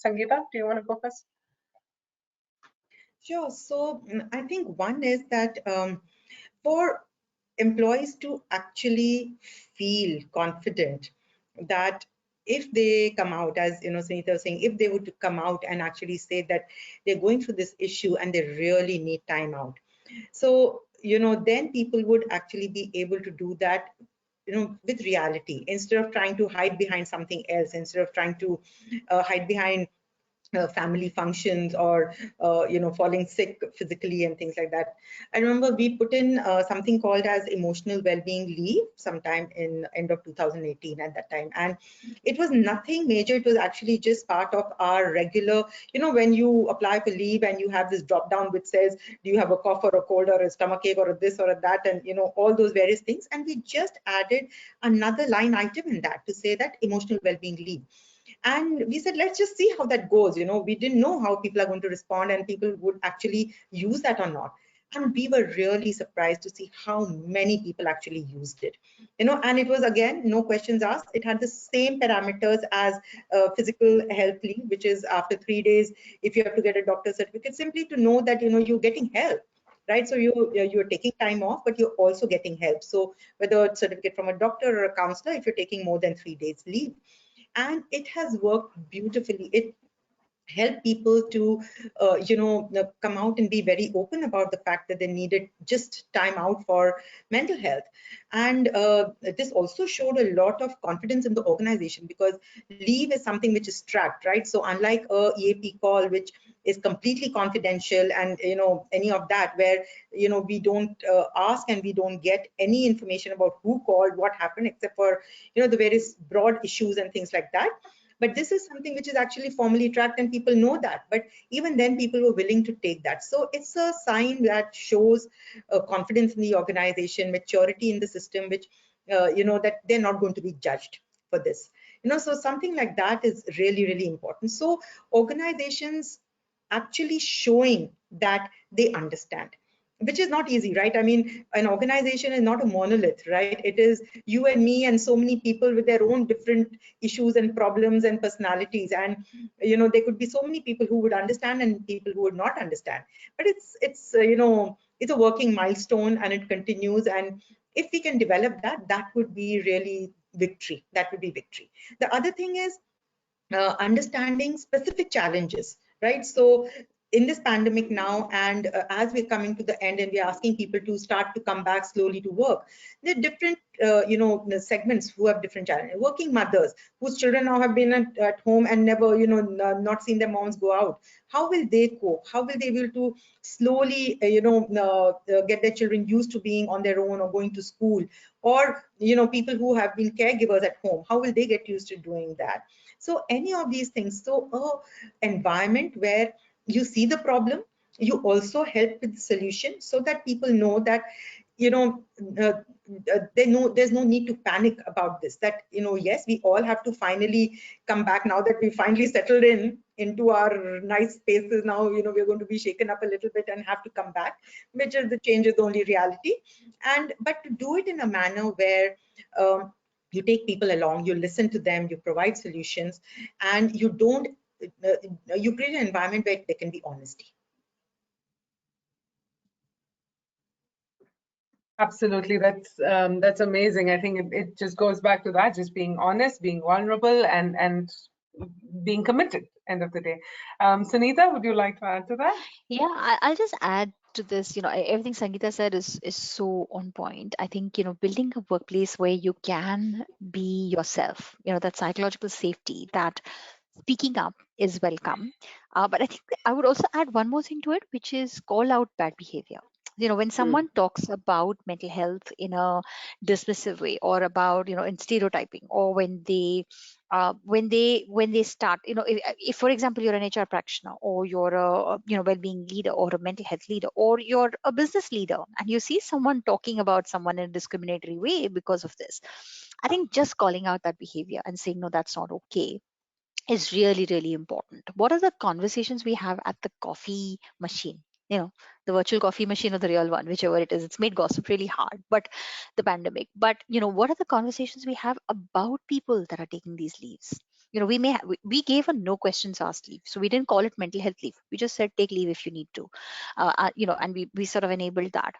Sangeeta, do you want to go first? Sure. So I think one is that for employees to actually feel confident that if they come out, as Sunita was saying, if they would come out and actually say that they're going through this issue and they really need time out, so then people would actually be able to do that with reality, instead of trying to hide behind something else, instead of trying to hide behind family functions, or falling sick physically and things like that. I remember we put in something called as emotional well-being leave sometime in end of 2018 at that time, and it was nothing major. It was actually just part of our regular, when you apply for leave and you have this drop down which says, do you have a cough or a cold or a stomach ache or a this or a that, and all those various things, and we just added another line item in that to say that emotional well-being leave. And we said, let's just see how that goes. We didn't know how people are going to respond and people would actually use that or not. And we were really surprised to see how many people actually used it. And it was, again, no questions asked. It had the same parameters as physical health leave, which is after 3 days, if you have to get a doctor's certificate, simply to know that, you're getting help. Right, so you're taking time off, but you're also getting help. So whether it's certificate from a doctor or a counselor, if you're taking more than 3 days leave, and it has worked beautifully. It helped people to come out and be very open about the fact that they needed just time out for mental health. And this also showed a lot of confidence in the organization, because leave is something which is tracked, right? So unlike a EAP call, which is completely confidential, and any of that, where we don't ask and we don't get any information about who called, what happened, except for the various broad issues and things like that. But this is something which is actually formally tracked, and people know that. But even then, people were willing to take that. So it's a sign that shows confidence in the organization, maturity in the system, which that they're not going to be judged for this. So something like that is really, really important. So organizations actually showing that they understand, which is not easy, right? I mean, an organization is not a monolith, right? It is you and me and so many people with their own different issues and problems and personalities, and there could be so many people who would understand and people who would not understand. But it's it's a working milestone, and it continues. And if we can develop that, that would be really victory. That would be victory. The other thing is understanding specific challenges, right? So in this pandemic now, and as we're coming to the end and we're asking people to start to come back slowly to work, there are different segments who have different challenges. Working mothers whose children now have been at home and never not seen their moms go out, how will they cope? How will they be able to slowly get their children used to being on their own or going to school? Or people who have been caregivers at home, how will they get used to doing that? So any of these things. So environment where you see the problem, you also help with the solution, so that people know that they know there's no need to panic about this, that yes, we all have to finally come back now that we finally settled into our nice spaces. Now we're going to be shaken up a little bit and have to come back, which is the change is the only reality. And but to do it in a manner where you take people along, you listen to them, you provide solutions, and you don't you create an environment where there can be honesty. Absolutely, that's amazing. I think it just goes back to that, just being honest, being vulnerable, and being committed. End of the day, Sunita, would you like to add to that? Yeah, I'll just add to this. Everything Sangeeta said is so on point. I think, building a workplace where you can be yourself, that psychological safety, that speaking up is welcome. But I think I would also add one more thing to it, which is call out bad behavior. When Mm. someone talks about mental health in a dismissive way, or about, in stereotyping, or when they start, if for example you're an HR practitioner, or you're a well-being leader, or a mental health leader, or you're a business leader, and you see someone talking about someone in a discriminatory way because of this, I think just calling out that behavior and saying, no, that's not okay, is really, really important. What are the conversations we have at the coffee machine? The virtual coffee machine or the real one, whichever it is. It's made gossip really hard, but the pandemic. But what are the conversations we have about people that are taking these leaves? We gave a no questions asked leave, so we didn't call it mental health leave. We just said take leave if you need to, and we sort of enabled that.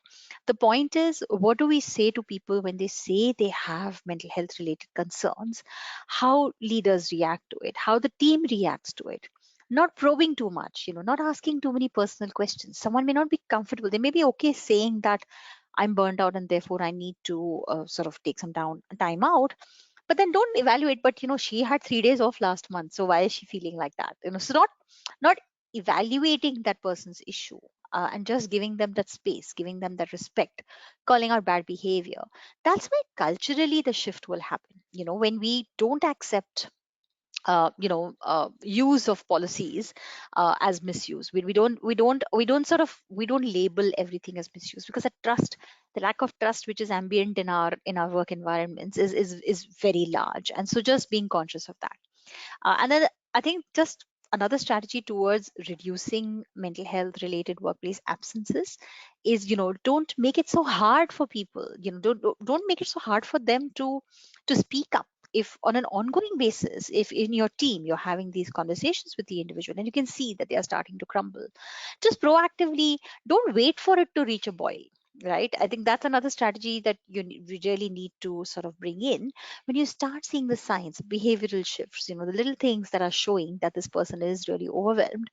The point is, what do we say to people when they say they have mental health related concerns? How leaders react to it, how the team reacts to it. Not probing too much, not asking too many personal questions. Someone may not be comfortable. They may be okay saying that I'm burnt out and therefore I need to sort of take some time out. But then don't evaluate. But she had 3 days off last month, so why is she feeling like that? So not evaluating that person's issue, and just giving them that space, giving them that respect, calling out bad behavior. That's why culturally the shift will happen. When we don't accept use of policies as misuse, we don't label everything as misuse, because the lack of trust which is ambient in our work environments is very large. And so just being conscious of that. And then I think just another strategy towards reducing mental health related workplace absences is, don't make it so hard for people. Don't make it so hard for them to speak up. If on an ongoing basis, if in your team you're having these conversations with the individual and you can see that they are starting to crumble, just proactively, don't wait for it to reach a boil. Right, I think that's another strategy that we really need to sort of bring in. When you start seeing the signs, behavioral shifts, the little things that are showing that this person is really overwhelmed,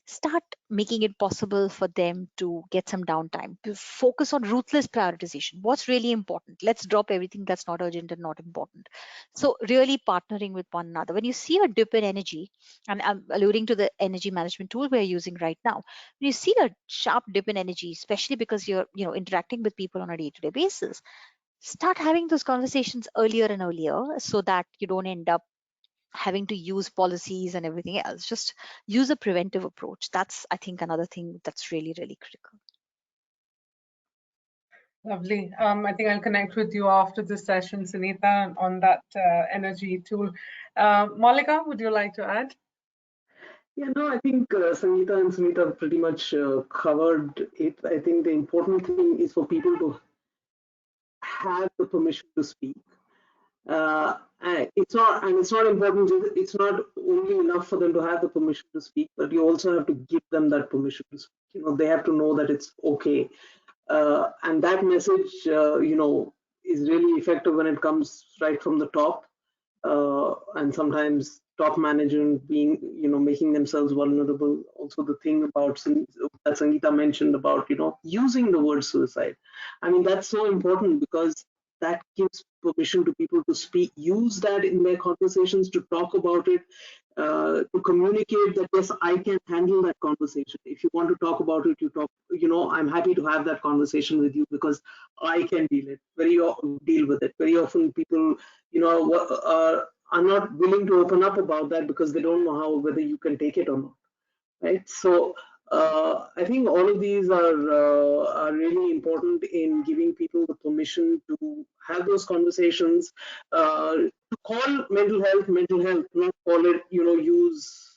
start making it possible for them to get some downtime, to focus on ruthless prioritization. What's really important? Let's drop everything that's not urgent and not important. So really partnering with one another. When you see a dip in energy, and I'm alluding to the energy management tool we're using right now, when you see a sharp dip in energy, especially because you're interacting with people on a day-to-day basis, start having those conversations earlier and earlier, so that you don't end up having to use policies and everything else. Just use a preventive approach. That's, I think, another thing that's really, really critical. Lovely. I think I'll connect with you after this session, Sunita, on that energy tool. Maullika, would you like to add? Yeah, no, I think Sangeeta and Sunita pretty much covered it. I think the important thing is for people to have the permission to speak. And it's not important. It's not only enough for them to have the permission to speak, but you also have to give them that permission to speak. They have to know that it's okay, and that message, is really effective when it comes right from the top. And sometimes top management being, making themselves vulnerable. Also, the thing about that Sangeeta mentioned about, using the word suicide. I mean, that's so important because that gives permission to people to speak, use that in their conversations, to talk about it, to communicate that yes, I can handle that conversation. If you want to talk about it, you talk. I'm happy to have that conversation with you because I can deal with it. Very often, people, are not willing to open up about that because they don't know whether you can take it or not, right? So I think all of these are really important in giving people the permission to have those conversations, to call mental health, not call it, use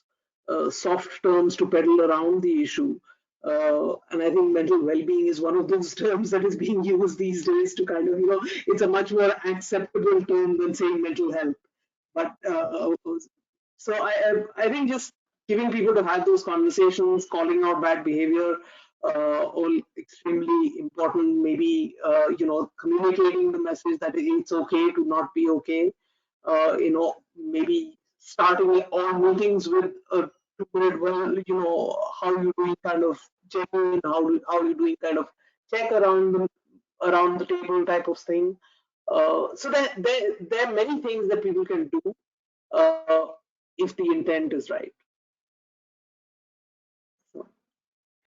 soft terms to peddle around the issue. And I think mental well-being is one of those terms that is being used these days to kind of, it's a much more acceptable term than saying mental health. But so I think just giving people to have those conversations, calling out bad behavior, all extremely important. Maybe communicating the message that it's okay to not be okay. Maybe starting all meetings with a 2 minute, well, how you doing kind of check-in, how you doing kind of check around the table type of thing. So there are many things that people can do uh, if the intent is right. So.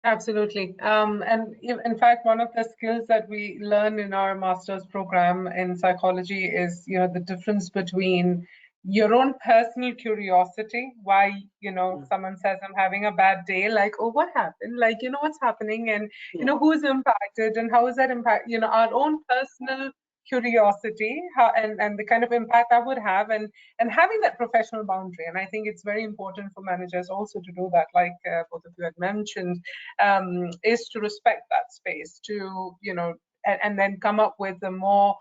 Absolutely. And in fact, one of the skills that we learn in our master's program in psychology is, the difference between your own personal curiosity, why, someone says I'm having a bad day, like, oh, what happened? Like, what's happening, and, who's impacted, and how is that impact, our own personal curiosity, and the kind of impact that would have, and having that professional boundary. And I think it's very important for managers also to do that, like both of you had mentioned, is to respect that space, to and then come up with a more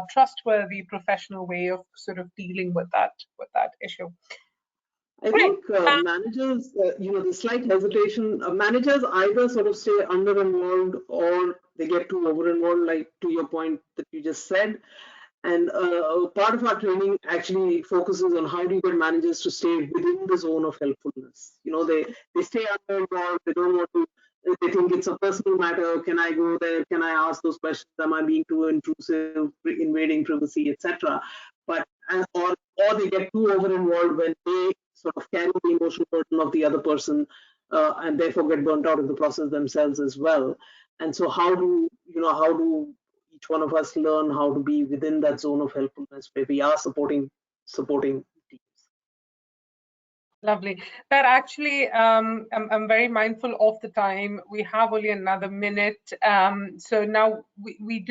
trustworthy professional way of sort of dealing with that issue. I think managers, the slight hesitation, managers either sort of stay under-involved or they get too over-involved, like to your point that you just said. And part of our training actually focuses on how do you get managers to stay within the zone of helpfulness. They stay under-involved, they don't want to, they think it's a personal matter. Can I go there? Can I ask those questions? Am I being too intrusive, invading privacy, etc.? But or they get too over-involved when they sort of carry the emotional burden of the other person and therefore get burnt out in the process themselves as well. And so how do each one of us learn how to be within that zone of helpfulness where we are supporting teams? Lovely. That actually, I'm very mindful of the time. We have only another minute. So now we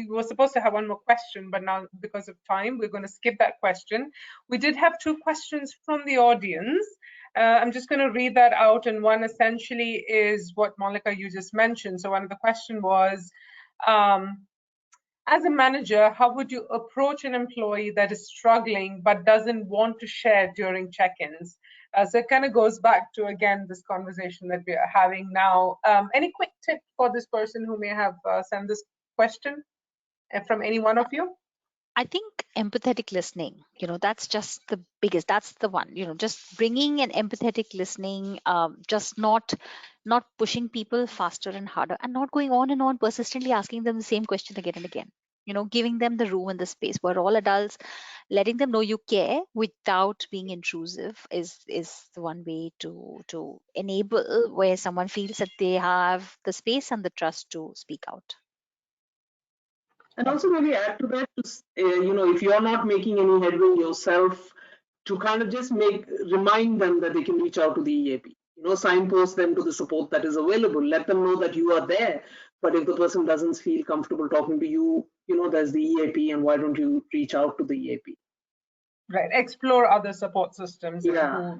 were supposed to have one more question, but now because of time, we're going to skip that question. We did have 2 questions from the audience. I'm just going to read that out. And one essentially is what Maullika, you just mentioned. So one of the question was, as a manager, how would you approach an employee that is struggling but doesn't want to share during check-ins? So it kind of goes back to, again, this conversation that we are having now. Any quick tip for this person who may have sent this question from any one of you? I think empathetic listening, that's just the biggest, that's the one, just bringing an empathetic listening, just not pushing people faster and harder, and not going on and on persistently asking them the same question again and again. Giving them the room and the space. We're all adults. Letting them know you care without being intrusive is the one way to enable where someone feels that they have the space and the trust to speak out. And also maybe add to that, if you're not making any headway yourself, to kind of just remind them that they can reach out to the EAP. Signpost them to the support that is available. Let them know that you are there. But if the person doesn't feel comfortable talking to you, there's the EAP, and why don't you reach out to the EAP? Right. Explore other support systems. Yeah.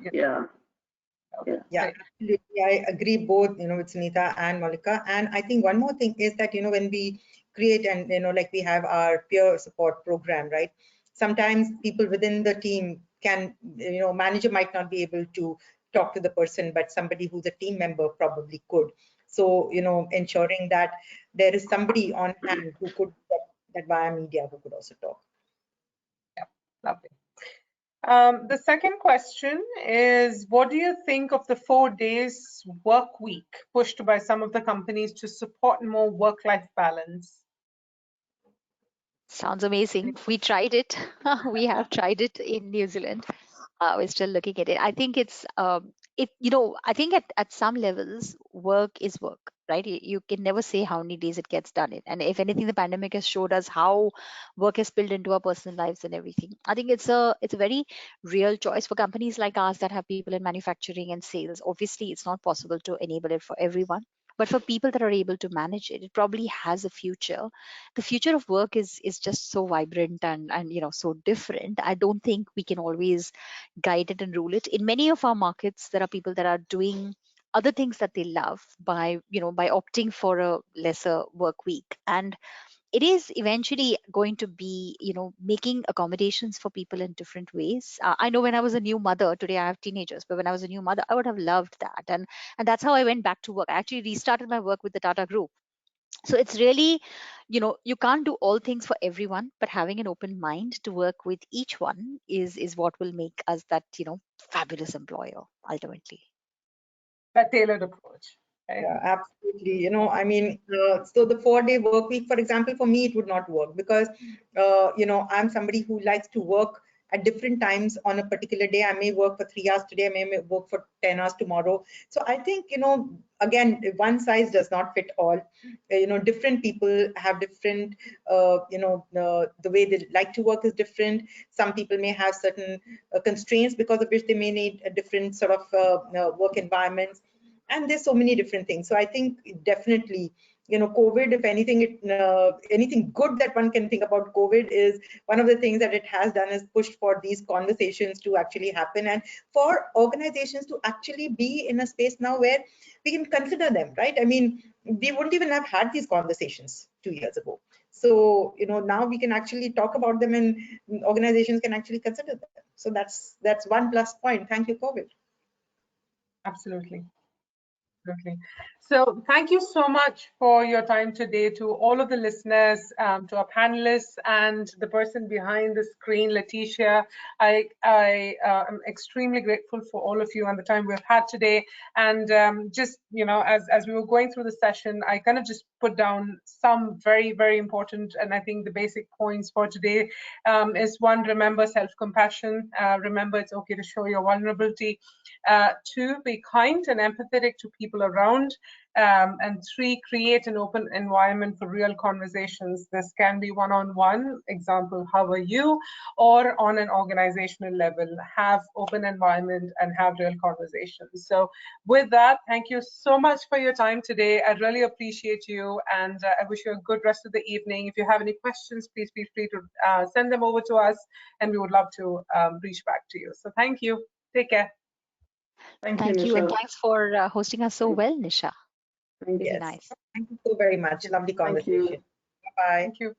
Absolutely. I agree both, with Sunita and Maullika. And I think one more thing is that, when we create and, like we have our peer support program, right? Sometimes people within the team can, manager might not be able to talk to the person, but somebody who's a team member probably could. So, ensuring that there is somebody on hand who could, that via media, who could also talk. Yeah, lovely. The second question is, what do you think of the 4 days work week pushed by some of the companies to support more work-life balance? Sounds amazing. We tried it. We have tried it in New Zealand. We're still looking at it. I think it's I think at some levels work is work, right? You can never say how many days it gets done in. And if anything, the pandemic has showed us how work has spilled into our personal lives and everything. I think it's a very real choice for companies like us that have people in manufacturing and sales. Obviously, it's not possible to enable it for everyone. But for people that are able to manage it, it probably has a future. The future of work is just so vibrant and so different. I don't think we can always guide it and rule it. In many of our markets, there are people that are doing other things that they love by by opting for a lesser work week. And it is eventually going to be making accommodations for people in different ways. I know when I was a new mother, today I have teenagers, but when I was a new mother, I would have loved that. And that's how I went back to work. I actually restarted my work with the Tata group. So it's really, you can't do all things for everyone, but having an open mind to work with each one is what will make us that fabulous employer ultimately. That tailored approach, right? Yeah, absolutely. I mean, so the 4-day work week, for example, for me, it would not work because, I'm somebody who likes to work at different times on a particular day. I may work for 3 hours today, I may work for 10 hours tomorrow. So I think, again, one size does not fit all. Different people have different, the way they like to work is different. Some people may have certain constraints because of which they may need a different sort of work environments. And there's so many different things. So I think definitely, COVID, if anything, anything good that one can think about COVID is one of the things that it has done is pushed for these conversations to actually happen and for organizations to actually be in a space now where we can consider them, right? I mean, we wouldn't even have had these conversations 2 years ago. So, now we can actually talk about them and organizations can actually consider them. So that's one plus point. Thank you, COVID. Absolutely. Absolutely. So thank you so much for your time today to all of the listeners, to our panelists, and the person behind the screen, Letitia. I am extremely grateful for all of you and the time we've had today. And just, as we were going through the session, I kind of just put down some very, very important, and I think the basic points for today is one, remember self-compassion. Remember it's okay to show your vulnerability. 2, be kind and empathetic to people around. And 3, create an open environment for real conversations. This can be one-on-one, example, how are you? Or on an organizational level, have open environment and have real conversations. So with that, thank you so much for your time today. I really appreciate you, and I wish you a good rest of the evening. If you have any questions, please feel free to send them over to us, and we would love to reach back to you. So thank you. Take care. Thank you, Thank you, and Nisha. thanks for hosting us so well, Nisha. Thank Really Yes. nice. Thank you so very much. Lovely Thank you. conversation. Bye-bye. Thank you.